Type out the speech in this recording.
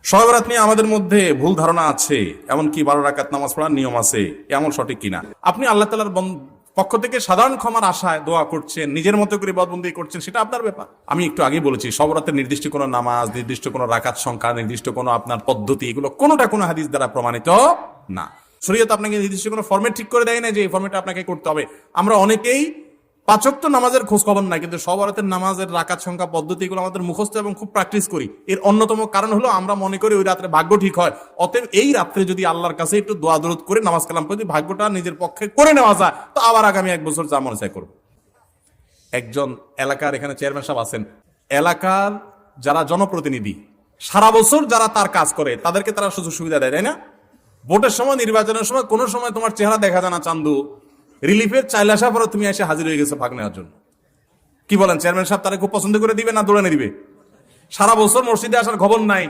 শবে বরাত নিয়ে আমাদের মধ্যে ভুল ধারণা আছে, এমনকি 12 রাকাত নামাজ পড়ার নিয়ম আছে, এমন সঠিক কিনা? আপনি আল্লাহ তাআলার পক্ষ থেকে সাধারণ ক্ষমার আশায় দোয়া করছেন, নিজের মতো করে ইবাদতবন্দেগি করছেন, সেটা আপনার ব্যাপার। আমি একটু আগে বলেছি, শবে বরাতের নির্দিষ্ট কোনো নামাজ, নির্দিষ্ট কোনো রাকাত সংখ্যা, নির্দিষ্ট কোনো আপনার পদ্ধতি, এগুলো কোনোটা কোনো হাদিস দ্বারা প্রমাণিত না। শরীয়ত আপনাকে নির্দিষ্ট কোনো ফরম্যাট ঠিক করে দেয় না যে এই ফরম্যাটে আপনাকে করতে হবে। আমরা অনেকেই 5 ওয়াক্ত নামাজের খোঁজ খবর নাই, কিন্তু শবে বরাতের নামাজের রাকাত সংখ্যা, পদ্ধতি, এগুলো আমাদের মুখস্থ এবং খুব প্র্যাকটিস করি। এর অন্যতম কারণ হলো আমরা মনে করি ওই রাত্রে ভাগ্য ঠিক হয়। অতএব এই রাত্রে যদি আল্লাহর কাছে একটু দোয়া দরুদ করে নামাজ কালাম পড়ে ভাগ্যটা নিজের পক্ষে করে নেওয়া যায়, তো আবার আগামী 1 বছর যা মনে চায় করবো। একজন এলাকার এখানে চেয়ারম্যান সাহেব আছেন, এলাকার যারা জনপ্রতিনিধি সারা বছর যারা তার কাজ করে তাদেরকে তারা সুযোগ সুবিধা দেয়, তাই না? ভোটের সময়, নির্বাচনের সময় কোনো সময় তোমার চেহারা দেখা যায় না, চান্দু রিলিফের চাইলে আসার পরে তুমি এসে হাজির হয়ে গেছে ভাগ নেওয়ার জন্য। কি বলেন, চেয়ারম্যান সাহেব তারা খুব পছন্দ করে দিবে না দৌড়ানে দিবে? সারা বছর মসজিদে আসার খবর নাই,